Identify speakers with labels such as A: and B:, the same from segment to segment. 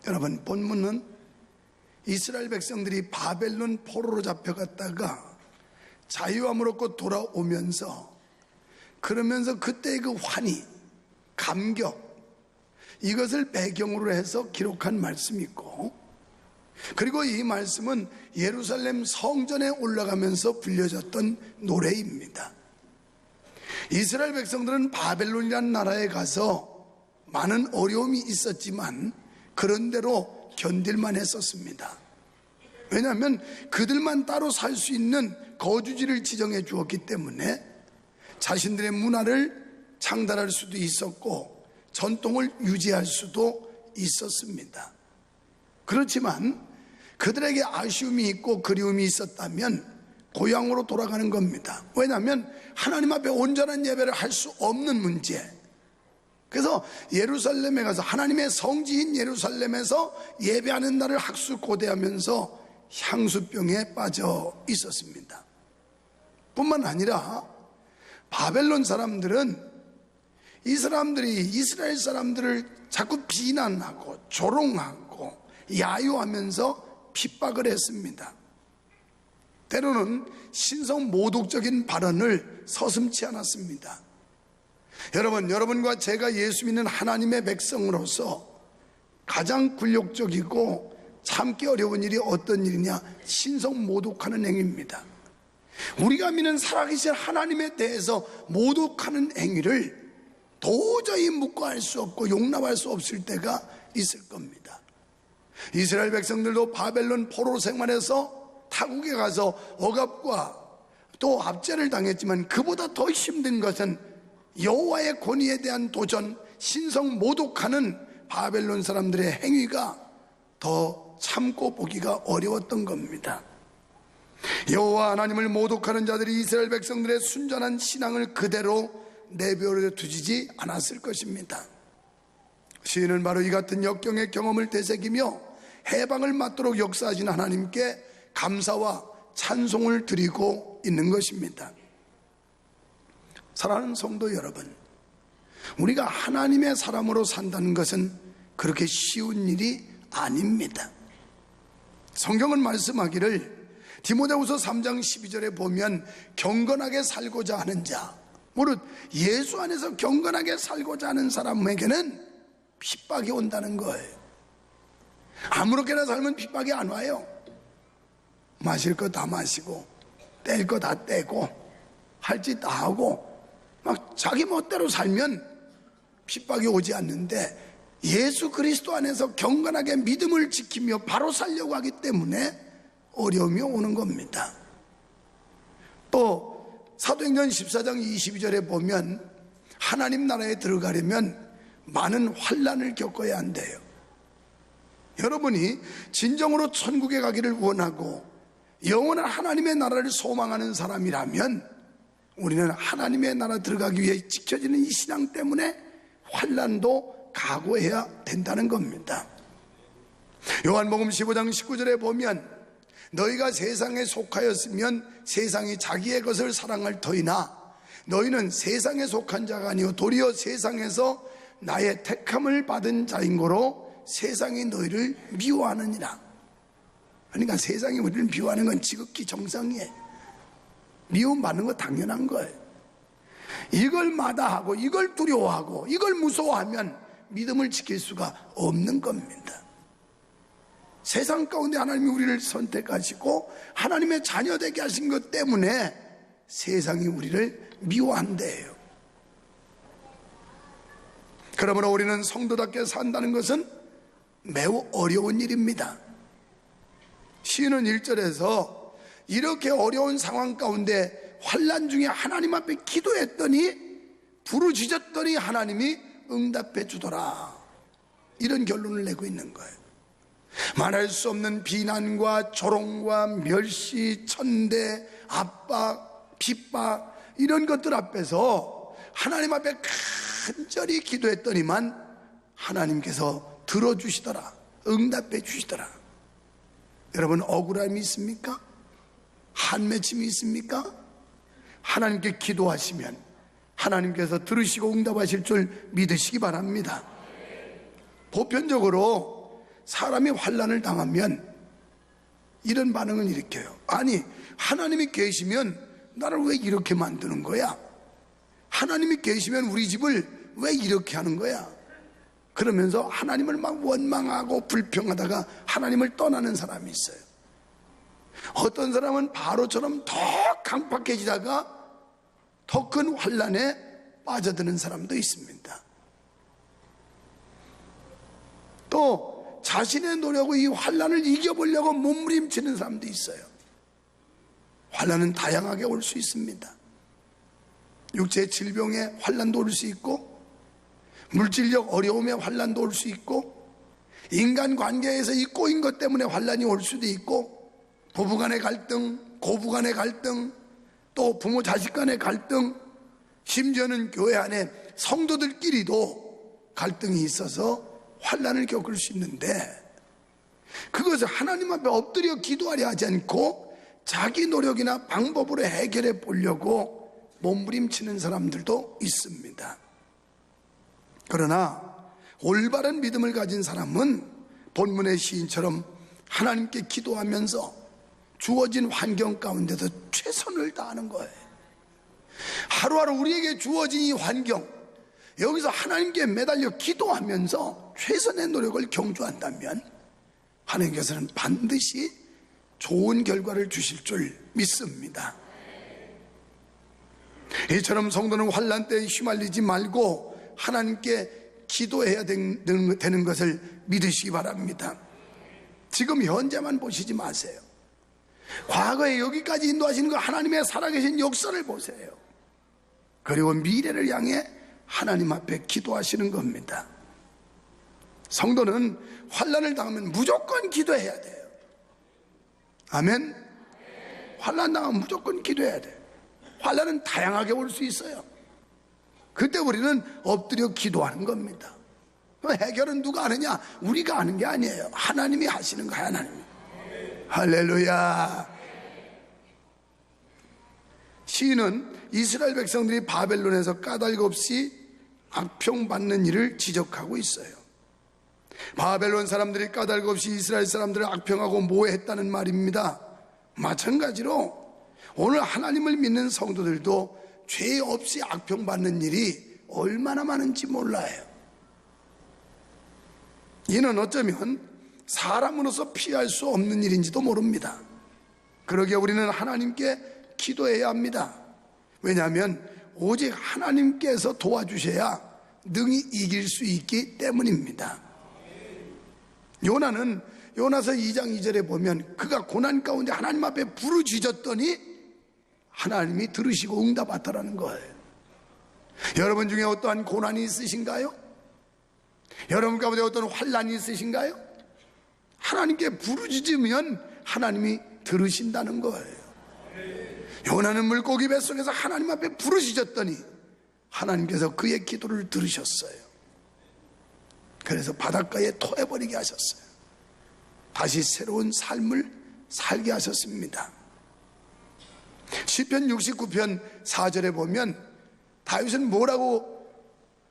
A: 여러분, 본문은 이스라엘 백성들이 바벨론 포로로 잡혀갔다가 자유함을 얻고 돌아오면서, 그러면서 그때의 그 환희, 감격, 이것을 배경으로 해서 기록한 말씀이 있고, 그리고 이 말씀은 예루살렘 성전에 올라가면서 불려졌던 노래입니다. 이스라엘 백성들은 바벨론이라는 나라에 가서 많은 어려움이 있었지만 그런대로 견딜만 했었습니다. 왜냐하면 그들만 따로 살 수 있는 거주지를 지정해 주었기 때문에 자신들의 문화를 창달할 수도 있었고 전통을 유지할 수도 있었습니다. 그렇지만 그들에게 아쉬움이 있고 그리움이 있었다면 고향으로 돌아가는 겁니다. 왜냐하면 하나님 앞에 온전한 예배를 할 수 없는 문제. 그래서 예루살렘에 가서, 하나님의 성지인 예루살렘에서 예배하는 날을 학수고대하면서 향수병에 빠져 있었습니다. 뿐만 아니라 바벨론 사람들은 이 사람들이 이스라엘 사람들을 자꾸 비난하고 조롱하고 야유하면서 핍박을 했습니다. 때로는 신성 모독적인 발언을 서슴지 않았습니다. 여러분과 제가 예수 믿는 하나님의 백성으로서 가장 굴욕적이고 참기 어려운 일이 어떤 일이냐? 신성 모독하는 행위입니다. 우리가 믿는 살아계신 하나님에 대해서 모독하는 행위를 도저히 묵과할 수 없고 용납할 수 없을 때가 있을 겁니다. 이스라엘 백성들도 바벨론 포로 생활에서 타국에 가서 억압과 또 압제를 당했지만 그보다 더 힘든 것은 여호와의 권위에 대한 도전, 신성 모독하는 바벨론 사람들의 행위가 더 참고 보기가 어려웠던 겁니다. 여호와 하나님을 모독하는 자들이 이스라엘 백성들의 순전한 신앙을 그대로 내버려 두지 않았을 것입니다. 시인은 바로 이 같은 역경의 경험을 되새기며 해방을 맞도록 역사하신 하나님께 감사와 찬송을 드리고 있는 것입니다. 사랑하는 성도 여러분, 우리가 하나님의 사람으로 산다는 것은 그렇게 쉬운 일이 아닙니다. 성경은 말씀하기를 디모데후서 3장 12절에 보면 경건하게 살고자 하는 자, 무릇 예수 안에서 경건하게 살고자 하는 사람에게는 핍박이 온다는 거예요. 아무렇게나 살면 핍박이 안 와요. 마실 거 다 마시고 뗄 거 다 떼고 할 짓 다 하고 막 자기 멋대로 살면 핍박이 오지 않는데, 예수 그리스도 안에서 경건하게 믿음을 지키며 바로 살려고 하기 때문에 어려움이 오는 겁니다. 또 사도행전 14장 22절에 보면 하나님 나라에 들어가려면 많은 환난을 겪어야 한대요. 여러분이 진정으로 천국에 가기를 원하고 영원한 하나님의 나라를 소망하는 사람이라면 우리는 하나님의 나라 들어가기 위해 지켜지는 이 신앙 때문에 환난도 각오해야 된다는 겁니다. 요한복음 15장 19절에 보면 너희가 세상에 속하였으면 세상이 자기의 것을 사랑할 터이나 너희는 세상에 속한 자가 아니요 도리어 세상에서 나의 택함을 받은 자인 고로 세상이 너희를 미워하느니라. 그러니까 세상이 우리를 미워하는 건 지극히 정상이에요. 미움받는 거 당연한 거예요. 이걸 마다하고 이걸 두려워하고 이걸 무서워하면 믿음을 지킬 수가 없는 겁니다. 세상 가운데 하나님이 우리를 선택하시고 하나님의 자녀 되게 하신 것 때문에 세상이 우리를 미워한대요. 그러므로 우리는 성도답게 산다는 것은 매우 어려운 일입니다. 시인은 1절에서 이렇게 어려운 상황 가운데 환난 중에 하나님 앞에 기도했더니 부르짖었더니 하나님이 응답해 주더라, 이런 결론을 내고 있는 거예요. 말할 수 없는 비난과 조롱과 멸시, 천대, 압박, 핍박, 이런 것들 앞에서 하나님 앞에 간절히 기도했더니만 하나님께서 들어주시더라, 응답해 주시더라. 여러분, 억울함이 있습니까? 한맺힘이 있습니까? 하나님께 기도하시면 하나님께서 들으시고 응답하실 줄 믿으시기 바랍니다. 보편적으로 사람이 환난을 당하면 이런 반응을 일으켜요. 아니, 하나님이 계시면 나를 왜 이렇게 만드는 거야? 하나님이 계시면 우리 집을 왜 이렇게 하는 거야? 그러면서 하나님을 막 원망하고 불평하다가 하나님을 떠나는 사람이 있어요. 어떤 사람은 바로처럼 더 강팍해지다가 더 큰 환난에 빠져드는 사람도 있습니다. 또 자신의 노력으로 이 환난을 이겨보려고 몸부림치는 사람도 있어요. 환난은 다양하게 올 수 있습니다. 육체의 질병에 환난도 올 수 있고, 물질적 어려움에 환난도 올 수 있고, 인간관계에서 이 꼬인 것 때문에 환난이 올 수도 있고, 부부간의 갈등, 고부간의 갈등, 또 부모 자식 간의 갈등, 심지어는 교회 안에 성도들끼리도 갈등이 있어서 환난을 겪을 수 있는데, 그것을 하나님 앞에 엎드려 기도하려 하지 않고 자기 노력이나 방법으로 해결해 보려고 몸부림치는 사람들도 있습니다. 그러나 올바른 믿음을 가진 사람은 본문의 시인처럼 하나님께 기도하면서 주어진 환경 가운데서 최선을 다하는 거예요. 하루하루 우리에게 주어진 이 환경, 여기서 하나님께 매달려 기도하면서 최선의 노력을 경주한다면 하나님께서는 반드시 좋은 결과를 주실 줄 믿습니다. 이처럼 성도는 환난 때에 휘말리지 말고 하나님께 기도해야 되는 것을 믿으시기 바랍니다. 지금 현재만 보시지 마세요. 과거에 여기까지 인도하시는 그 하나님의 살아계신 역사를 보세요. 그리고 미래를 향해 하나님 앞에 기도하시는 겁니다. 성도는 환난을 당하면 무조건 기도해야 돼요. 아멘. 환난 당하면 무조건 기도해야 돼요. 환난은 다양하게 올 수 있어요. 그때 우리는 엎드려 기도하는 겁니다. 해결은 누가 하느냐? 우리가 하는 게 아니에요. 하나님이 하시는 거예요. 하나님이. 할렐루야. 시인은 이스라엘 백성들이 바벨론에서 까닭 없이 악평받는 일을 지적하고 있어요. 바벨론 사람들이 까닭 없이 이스라엘 사람들을 악평하고 모해했다는 말입니다. 마찬가지로 오늘 하나님을 믿는 성도들도 죄 없이 악평받는 일이 얼마나 많은지 몰라요. 이는 어쩌면 사람으로서 피할 수 없는 일인지도 모릅니다. 그러기에 우리는 하나님께 기도해야 합니다. 왜냐하면 오직 하나님께서 도와주셔야 능히 이길 수 있기 때문입니다. 요나는 요나서 2장 2절에 보면 그가 고난 가운데 하나님 앞에 부르짖었더니 하나님이 들으시고 응답하더라는 거예요. 여러분 중에 어떠한 고난이 있으신가요? 여러분 가운데 어떤 환난이 있으신가요? 하나님께 부르짖으면 하나님이 들으신다는 거예요. 요나는 물고기 뱃속에서 하나님 앞에 부르짖었더니 하나님께서 그의 기도를 들으셨어요. 그래서 바닷가에 토해버리게 하셨어요. 다시 새로운 삶을 살게 하셨습니다. 시편 69편 4절에 보면 다윗은 뭐라고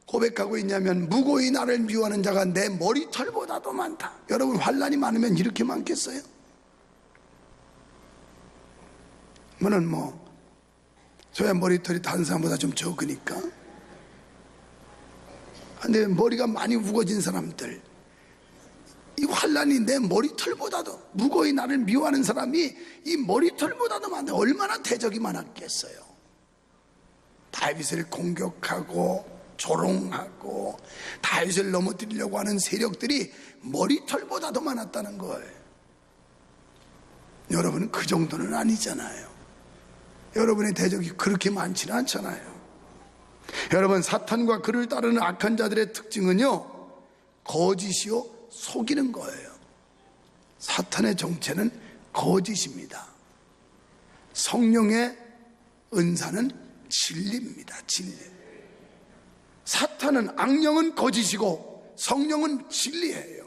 A: 고백하고 있냐면 무고히 나를 미워하는 자가 내 머리털보다도 많다. 여러분 환난이 많으면 이렇게 많겠어요? 저는 저야 머리털이 다른 사람보다 좀 적으니까. 근데 머리가 많이 우거진 사람들, 이 환난이 내 머리털보다도, 무고히 나를 미워하는 사람이 이 머리털보다도 많다. 얼마나 대적이 많았겠어요. 다윗을 공격하고 조롱하고 다윗을 넘어뜨리려고 하는 세력들이 머리털보다도 많았다는 거예요. 여러분은 그 정도는 아니잖아요. 여러분의 대적이 그렇게 많지는 않잖아요. 여러분, 사탄과 그를 따르는 악한 자들의 특징은요, 거짓이요 속이는 거예요. 사탄의 정체는 거짓입니다. 성령의 은사는 진리입니다. 진리. 사탄은, 악령은 거짓이고 성령은 진리예요.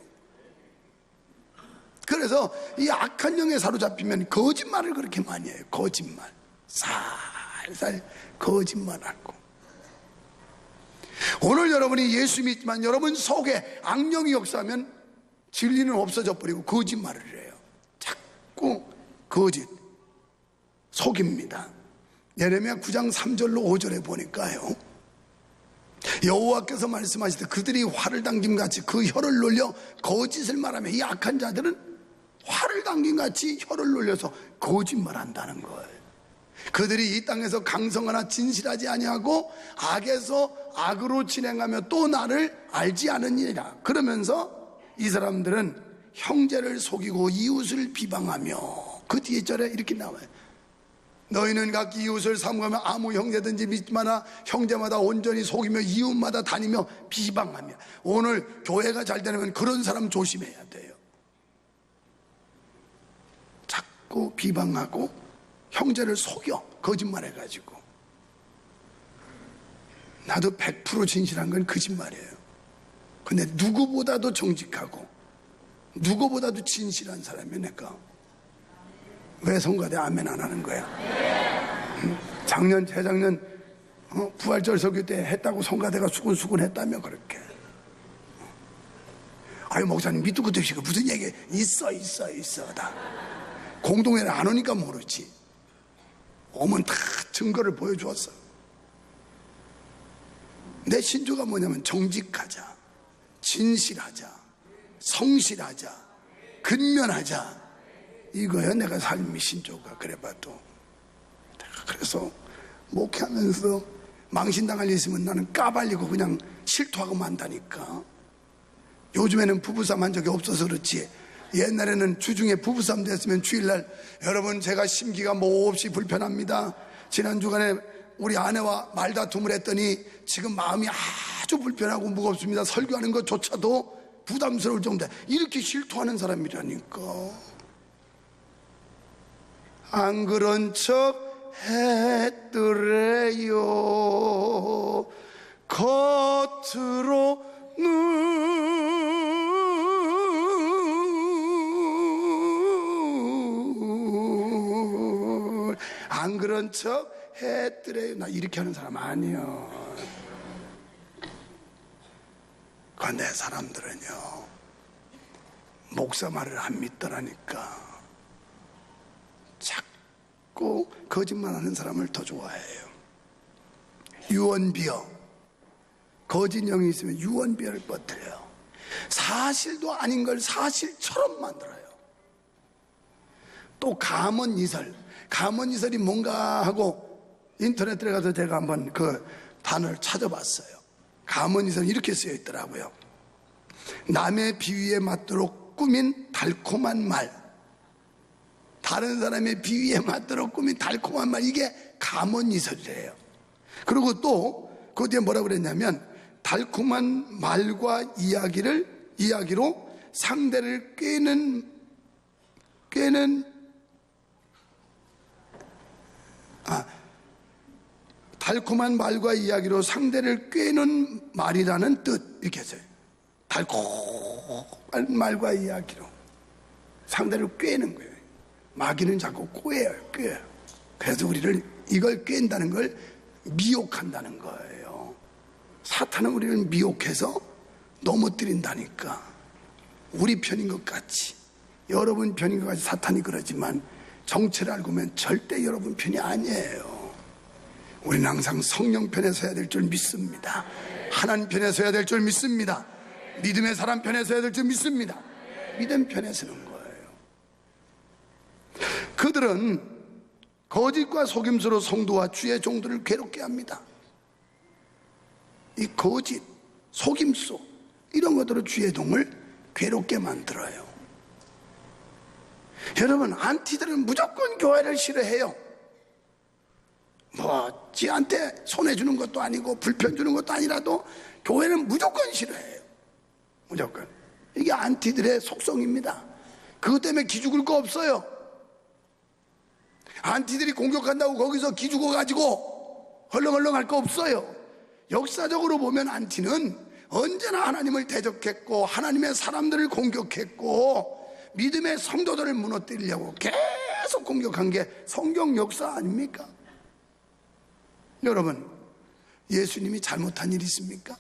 A: 그래서 이 악한 영에 사로잡히면 거짓말을 그렇게 많이 해요. 거짓말. 살살 거짓말하고. 오늘 여러분이 예수 믿지만 여러분 속에 악령이 역사하면 진리는 없어져 버리고 거짓말을 해요. 자꾸 거짓, 속입니다. 예레미야 9장 3절로 5절에 보니까요, 여호와께서 말씀하시되 그들이 활을 당김같이 그 혀를 놀려 거짓을 말하며, 이 악한 자들은 활을 당김같이 혀를 놀려서 거짓말한다는 거예요. 그들이 이 땅에서 강성하나 진실하지 아니하고 악에서 악으로 진행하며 또 나를 알지 않으니라. 그러면서 이 사람들은 형제를 속이고 이웃을 비방하며, 그 뒤에 절에 이렇게 나와요. 너희는 각기 이웃을 삼가며 아무 형제든지 믿지 마라. 형제마다 온전히 속이며 이웃마다 다니며 비방하며. 오늘 교회가 잘 되려면 그런 사람 조심해야 돼요. 자꾸 비방하고 형제를 속여, 거짓말해가지고. 나도 100% 진실한 건 거짓말이에요. 근데 누구보다도 정직하고 누구보다도 진실한 사람이 내가 왜 성가대 아멘 안 하는 거야? 작년 재작년 부활절 설교 때 했다고 성가대가 수군수군 했다며 그렇게. 아유 목사님 밑도 끝도 없이 무슨 얘기 있어 다. 공동회를 안 오니까 모르지. 오면 다 증거를 보여주었어. 내 신조가 뭐냐면 정직하자, 진실하자, 성실하자, 근면하자, 이거야 내가 삶의 신조가. 그래봐도. 그래서 목회하면서 망신당할 일 있으면 나는 까발리고 그냥 실토하고 만다니까. 요즘에는 부부싸움 한 적이 없어서 그렇지, 옛날에는 주중에 부부싸움 됐으면 주일날, 여러분 제가 심기가 몹시 불편합니다. 지난 주간에 우리 아내와 말다툼을 했더니 지금 마음이 아주 불편하고 무겁습니다. 설교하는 것조차도 부담스러울 정도. 이렇게 실토하는 사람이라니까. 안 그런 척 했더래요. 겉으로는 안 그런 척 했더래요. 나 이렇게 하는 사람 아니에요. 그런데 사람들은요, 목사 말을 안 믿더라니까 자꾸 거짓말하는 사람을 더 좋아해요. 유언비어, 거짓 영이 있으면 유언비어를 퍼뜨려요. 사실도 아닌 걸 사실처럼 만들어요. 또 가문이설, 가문이설이 뭔가 하고 인터넷 들어가서 제가 한번 그 단어를 찾아봤어요. 가문이설은 이렇게 쓰여 있더라고요. 남의 비위에 맞도록 꾸민 달콤한 말, 다른 사람의 비위에 맞도록 꾸민 달콤한 말, 이게 가문이설이래요. 그리고 또 그 뒤에 뭐라고 그랬냐면, 달콤한 말과 이야기로 상대를 꿰는 달콤한 말과 이야기로 상대를 꿰는 말이라는 뜻, 이렇게 했어요. 달콤한 말과 이야기로 상대를 꿰는 거예요. 마귀는 자꾸 꿰요. 그래서 우리를, 이걸 꿰는다는 걸 미혹한다는 거예요. 사탄은 우리를 미혹해서 넘어뜨린다니까. 우리 편인 것 같이, 여러분 편인 것 같이 사탄이 그러지만 정체를 알고 보면 절대 여러분 편이 아니에요. 우리는 항상 성령 편에 서야 될 줄 믿습니다. 하나님 편에 서야 될 줄 믿습니다. 믿음의 사람 편에 서야 될 줄 믿습니다. 믿음 편에 서는 거예요. 그들은 거짓과 속임수로 성도와 주의 종들을 괴롭게 합니다. 이 거짓, 속임수, 이런 것들로 주의 종을 괴롭게 만들어요. 여러분, 안티들은 무조건 교회를 싫어해요. 뭐 지한테 손해주는 것도 아니고 불편 주는 것도 아니라도 교회는 무조건 싫어해요. 무조건. 이게 안티들의 속성입니다. 그것 때문에 기죽을 거 없어요. 안티들이 공격한다고 거기서 기죽어가지고 헐렁헐렁 할 거 없어요. 역사적으로 보면 안티는 언제나 하나님을 대적했고 하나님의 사람들을 공격했고 믿음의 성도들을 무너뜨리려고 계속 공격한 게 성경 역사 아닙니까? 여러분, 예수님이 잘못한 일 있습니까?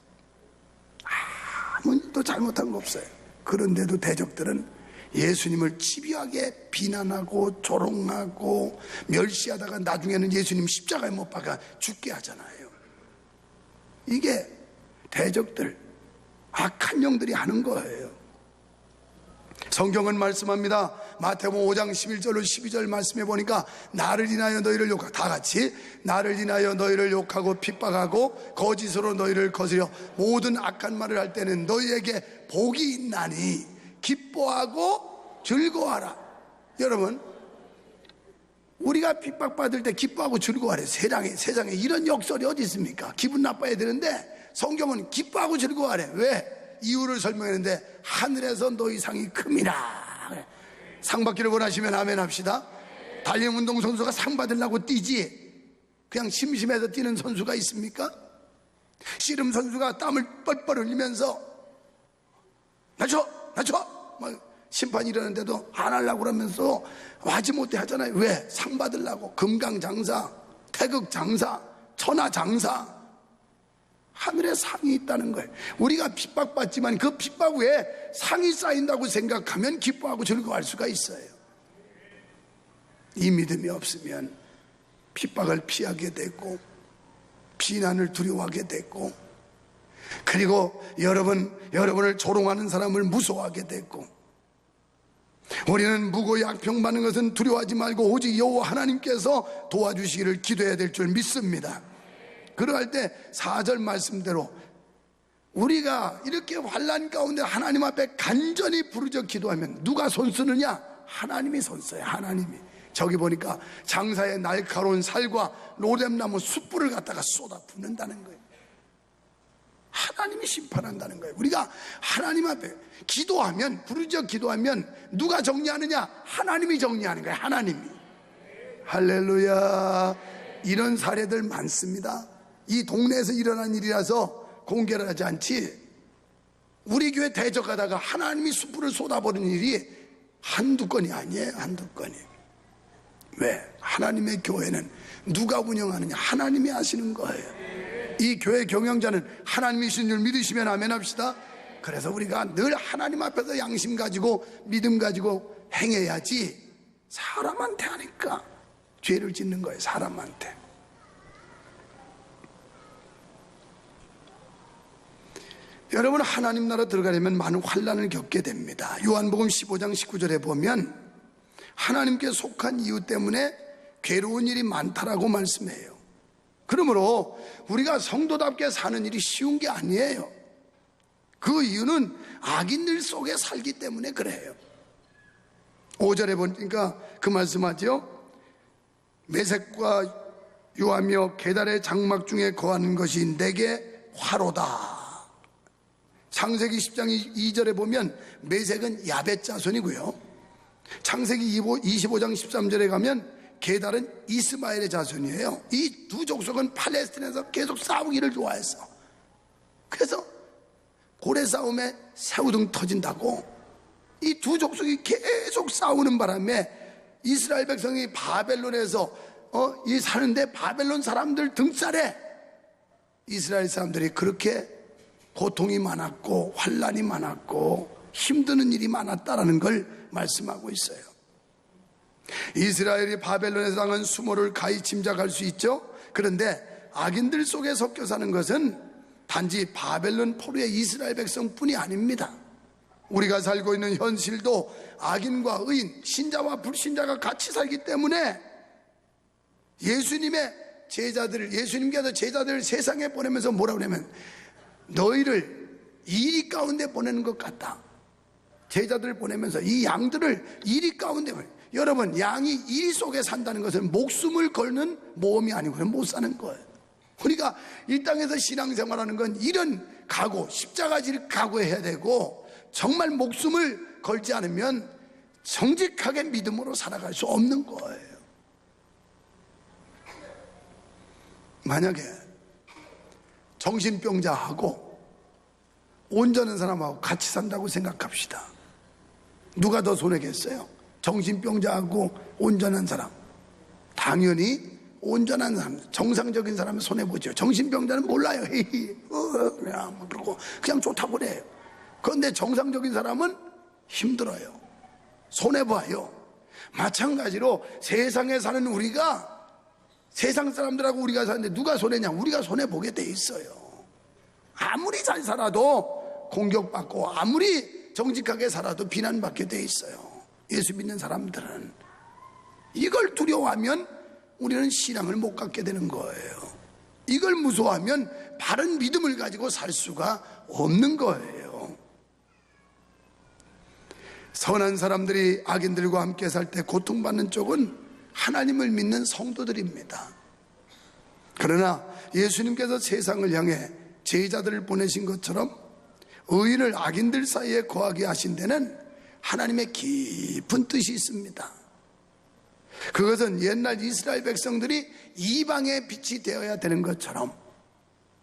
A: 아무도 잘못한 거 없어요. 그런데도 대적들은 예수님을 집요하게 비난하고 조롱하고 멸시하다가 나중에는 예수님 십자가에 못 박아 죽게 하잖아요. 이게 대적들, 악한 영들이 하는 거예요. 성경은 말씀합니다. 마태복음 5장 11절로 12절 말씀해 보니까 나를 인하여 너희를 욕하고, 다 같이 나를 인하여 너희를 욕하고 핍박하고 거짓으로 너희를 거스려 모든 악한 말을 할 때는 너희에게 복이 있나니 기뻐하고 즐거워하라. 여러분, 우리가 핍박받을 때 기뻐하고 즐거워하래. 세상에 이런 역설이 어디 있습니까? 기분 나빠야 되는데 성경은 기뻐하고 즐거워하래. 왜? 이유를 설명했는데 하늘에서 너희 상이 큼이라. 상 받기를 원하시면 아멘 합시다. 달리기 운동 선수가 상 받으려고 뛰지 그냥 심심해서 뛰는 선수가 있습니까? 씨름 선수가 땀을 뻘뻘 흘리면서 낮춰 심판이 이러는데도 안 하려고 그러면서 하지 못해 하잖아요. 왜? 상 받으려고. 금강장사, 태극장사, 천하장사, 하늘에 상이 있다는 거예요. 우리가 핍박받지만 그 핍박 후에 상이 쌓인다고 생각하면 기뻐하고 즐거워할 수가 있어요. 이 믿음이 없으면 핍박을 피하게 되고 비난을 두려워하게 되고, 그리고 여러분을 조롱하는 사람을 무서워하게 되고, 우리는 무고히 악평받는 것은 두려워하지 말고 오직 여호와 하나님께서 도와주시기를 기도해야 될 줄 믿습니다. 그러할 때 4절 말씀대로 우리가 이렇게 환난 가운데 하나님 앞에 간절히 부르짖어 기도하면 누가 손쓰느냐? 하나님이 손써요. 하나님이. 저기 보니까 장사의 날카로운 살과 로뎀나무 숯불을 갖다가 쏟아 붓는다는 거예요. 하나님이 심판한다는 거예요. 우리가 하나님 앞에 기도하면, 부르짖어 기도하면 누가 정리하느냐? 하나님이 정리하는 거예요. 하나님이. 할렐루야. 이런 사례들 많습니다. 이 동네에서 일어난 일이라서 공개를 하지 않지, 우리 교회 대적하다가 하나님이 숯불을 쏟아버리는 일이 한두 건이 아니에요. 한두 건이. 왜? 하나님의 교회는 누가 운영하느냐? 하나님이 하시는 거예요. 이 교회 경영자는 하나님이신 줄 믿으시면 아멘 합시다. 그래서 우리가 늘 하나님 앞에서 양심 가지고 믿음 가지고 행해야지, 사람한테 하니까 죄를 짓는 거예요. 사람한테. 여러분, 하나님 나라 들어가려면 많은 환난을 겪게 됩니다. 요한복음 15장 19절에 보면 하나님께 속한 이유 때문에 괴로운 일이 많다라고 말씀해요. 그러므로 우리가 성도답게 사는 일이 쉬운 게 아니에요. 그 이유는 악인들 속에 살기 때문에 그래요. 5절에 보니까 그 말씀하죠. 메색과 유하며 계달의 장막 중에 거하는 것이 내게 화로다. 창세기 10장 2절에 보면 메색은 야벳 자손이고요, 창세기 25장 13절에 가면 게달은 이스마엘의 자손이에요. 이 두 족속은 팔레스틴에서 계속 싸우기를 좋아했어. 그래서 고래 싸움에 새우등 터진다고 이 두 족속이 계속 싸우는 바람에 이스라엘 백성이 바벨론에서 이 사는데 바벨론 사람들 등살에 이스라엘 사람들이 그렇게 고통이 많았고 환난이 많았고 힘드는 일이 많았다라는 걸 말씀하고 있어요. 이스라엘이 바벨론에서 당한 수모를 가히 짐작할 수 있죠. 그런데 악인들 속에 섞여 사는 것은 단지 바벨론 포로의 이스라엘 백성뿐이 아닙니다. 우리가 살고 있는 현실도 악인과 의인, 신자와 불신자가 같이 살기 때문에 예수님께서 제자들을 세상에 보내면서 뭐라고 하냐면 너희를 이리 가운데 보내는 것 같다. 제자들을 보내면서 이 양들을 이리 가운데 보내. 여러분, 양이 이리 속에 산다는 것은 목숨을 걸는 모험이 아니고 못 사는 거예요. 우리가 이 땅에서 신앙생활하는 건 이런 각오, 십자가지를 각오해야 되고 정말 목숨을 걸지 않으면 정직하게 믿음으로 살아갈 수 없는 거예요. 만약에 정신병자하고 온전한 사람하고 같이 산다고 생각합시다. 누가 더 손해겠어요? 정신병자하고 온전한 사람. 당연히 온전한 사람, 정상적인 사람은 손해보죠. 정신병자는 몰라요. 그냥 그러고 그냥 좋다고 그래요. 그런데 정상적인 사람은 힘들어요. 손해봐요. 마찬가지로 세상에 사는 우리가 세상 사람들하고 우리가 사는데 누가 손해냐? 우리가 손해보게 돼 있어요. 아무리 잘 살아도 공격받고 아무리 정직하게 살아도 비난받게 돼 있어요. 예수 믿는 사람들은 이걸 두려워하면 우리는 신앙을 못 갖게 되는 거예요. 이걸 무서워하면 바른 믿음을 가지고 살 수가 없는 거예요. 선한 사람들이 악인들과 함께 살 때 고통받는 쪽은 하나님을 믿는 성도들입니다. 그러나 예수님께서 세상을 향해 제자들을 보내신 것처럼 의인을 악인들 사이에 거하게 하신 데는 하나님의 깊은 뜻이 있습니다. 그것은 옛날 이스라엘 백성들이 이방의 빛이 되어야 되는 것처럼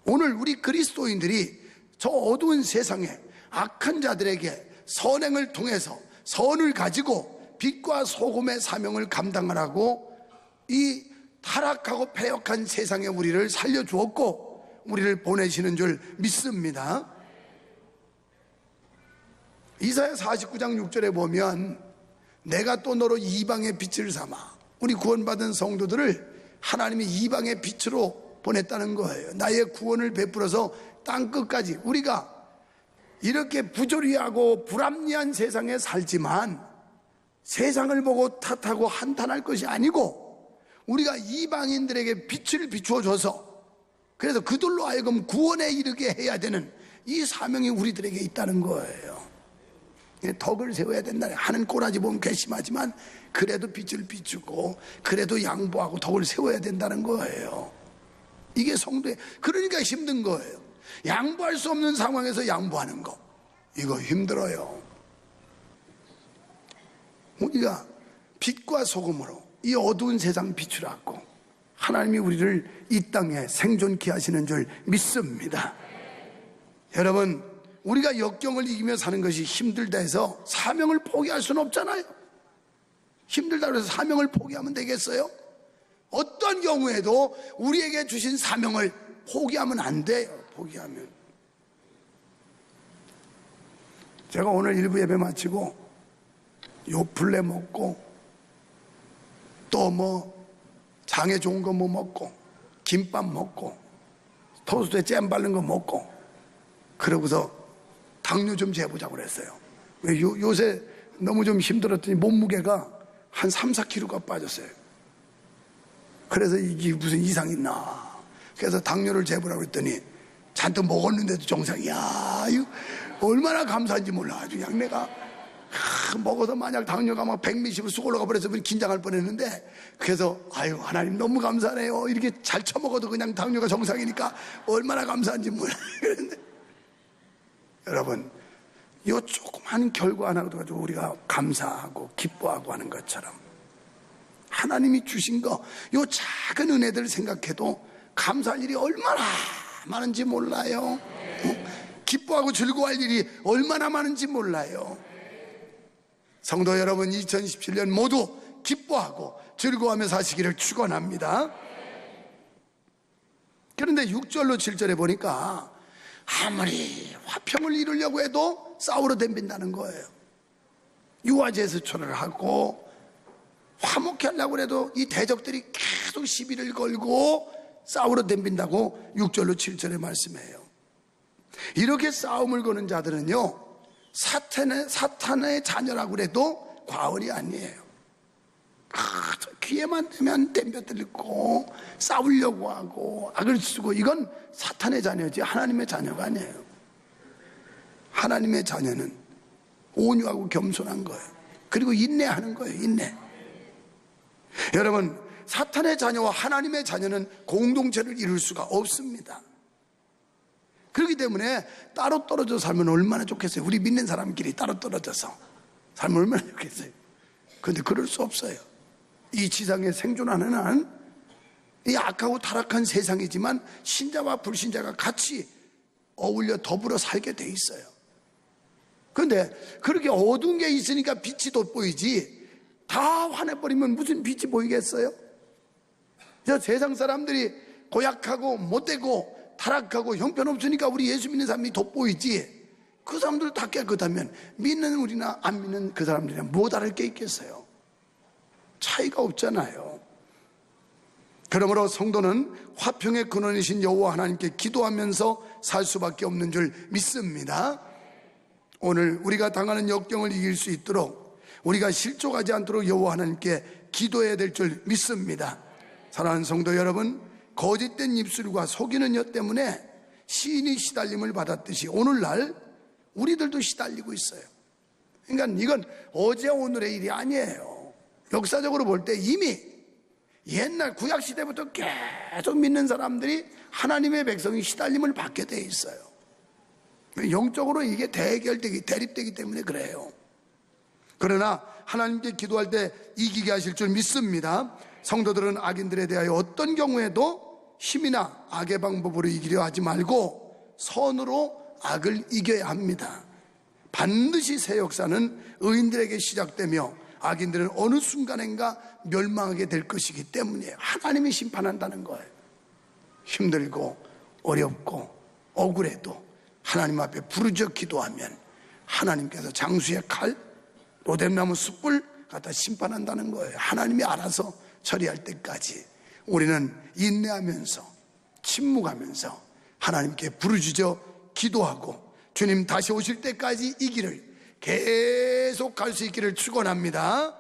A: 오늘 우리 그리스도인들이 저 어두운 세상에 악한 자들에게 선행을 통해서 선을 가지고 빛과 소금의 사명을 감당하라고 이 타락하고 패역한 세상에 우리를 살려주었고 우리를 보내시는 줄 믿습니다. 이사야 49장 6절에 보면 내가 또 너로 이방의 빛을 삼아, 우리 구원받은 성도들을 하나님이 이방의 빛으로 보냈다는 거예요. 나의 구원을 베풀어서 땅끝까지. 우리가 이렇게 부조리하고 불합리한 세상에 살지만 세상을 보고 탓하고 한탄할 것이 아니고 우리가 이방인들에게 빛을 비추어줘서 그래서 그들로 하여금 구원에 이르게 해야 되는 이 사명이 우리들에게 있다는 거예요. 덕을 세워야 된다. 하는 꼬라지 보면 괘씸하지만 그래도 빛을 비추고 그래도 양보하고 덕을 세워야 된다는 거예요. 이게 성도의, 그러니까 힘든 거예요. 양보할 수 없는 상황에서 양보하는 거, 이거 힘들어요. 우리가 빛과 소금으로 이 어두운 세상 비추라고 하나님이 우리를 이 땅에 생존케 하시는 줄 믿습니다. 여러분, 우리가 역경을 이기며 사는 것이 힘들다 해서 사명을 포기할 수는 없잖아요. 힘들다고 해서 사명을 포기하면 되겠어요? 어떤 경우에도 우리에게 주신 사명을 포기하면 안 돼요. 포기하면. 제가 오늘 일부 예배 마치고 요플레 먹고 또 뭐 장에 좋은 거 뭐 먹고 김밥 먹고 토스트에 잼 바른 거 먹고 그러고서 당뇨 좀 재보자고 그랬어요. 요새 너무 좀 힘들었더니 몸무게가 한 3, 4kg가 빠졌어요. 그래서 이게 무슨 이상 있나. 그래서 당뇨를 재보라고 했더니 잔뜩 먹었는데도 정상이야. 이거 얼마나 감사한지 몰라. 아주 그냥 내가 먹어서 만약 당뇨가 막 100몇십으로 쑥 올라가 버렸으면 긴장할 뻔했는데 그래서 아유 하나님 너무 감사하네요. 이렇게 잘 처먹어도 그냥 당뇨가 정상이니까 얼마나 감사한지 몰라. 그런데 여러분, 이 조그만 결과 하나도 가지고 우리가 감사하고 기뻐하고 하는 것처럼 하나님이 주신 거, 이 작은 은혜들을 생각해도 감사할 일이 얼마나 많은지 몰라요. 기뻐하고 즐거워할 일이 얼마나 많은지 몰라요. 성도 여러분, 2017년 모두 기뻐하고 즐거워하며 사시기를 축원합니다. 그런데 6절로 7절에 보니까 아무리 화평을 이루려고 해도 싸우러 덤빈다는 거예요. 유아제스처를 하고 화목케 하려고 해도 이 대적들이 계속 시비를 걸고 싸우러 덤빈다고 6절로 7절에 말씀해요. 이렇게 싸움을 거는 자들은요, 사탄의 자녀라고 해도 과언이 아니에요. 기회만 되면 덤벼들고 싸우려고 하고 악을 쓰고, 이건 사탄의 자녀지 하나님의 자녀가 아니에요. 하나님의 자녀는 온유하고 겸손한 거예요. 그리고 인내하는 거예요. 인내. 여러분, 사탄의 자녀와 하나님의 자녀는 공동체를 이룰 수가 없습니다. 그렇기 때문에 따로 떨어져 살면 얼마나 좋겠어요. 우리 믿는 사람끼리 따로 떨어져서 살면 얼마나 좋겠어요. 그런데 그럴 수 없어요. 이 지상에 생존하는 한 이 악하고 타락한 세상이지만 신자와 불신자가 같이 어울려 더불어 살게 돼 있어요. 그런데 그렇게 어두운 게 있으니까 빛이 돋보이지, 다 화내버리면 무슨 빛이 보이겠어요? 저 세상 사람들이 고약하고 못되고 타락하고 형편없으니까 우리 예수 믿는 사람이 돋보이지, 그 사람들 다 깨끗하면 믿는 우리나 안 믿는 그 사람들이랑 뭐 다를 게 있겠어요? 차이가 없잖아요. 그러므로 성도는 화평의 근원이신 여호와 하나님께 기도하면서 살 수밖에 없는 줄 믿습니다. 오늘 우리가 당하는 역경을 이길 수 있도록, 우리가 실족하지 않도록 여호와 하나님께 기도해야 될 줄 믿습니다. 사랑하는 성도 여러분, 거짓된 입술과 속이는 여 때문에 시인이 시달림을 받았듯이 오늘날 우리들도 시달리고 있어요. 그러니까 이건 어제 오늘의 일이 아니에요. 역사적으로 볼 때 이미 옛날 구약시대부터 계속 믿는 사람들이 하나님의 백성이 시달림을 받게 돼 있어요. 영적으로 이게 대립되기 때문에 그래요. 그러나 하나님께 기도할 때 이기게 하실 줄 믿습니다. 성도들은 악인들에 대하여 어떤 경우에도 힘이나 악의 방법으로 이기려 하지 말고 선으로 악을 이겨야 합니다. 반드시 새 역사는 의인들에게 시작되며 악인들은 어느 순간인가 멸망하게 될 것이기 때문이에요. 하나님이 심판한다는 거예요. 힘들고 어렵고 억울해도 하나님 앞에 부르짖어 기도하면 하나님께서 장수의 칼, 로뎀나무 숯불 갖다 심판한다는 거예요. 하나님이 알아서 처리할 때까지 우리는 인내하면서 침묵하면서 하나님께 부르짖어 기도하고 주님 다시 오실 때까지 이 길을 계속 갈 수 있기를 축원합니다.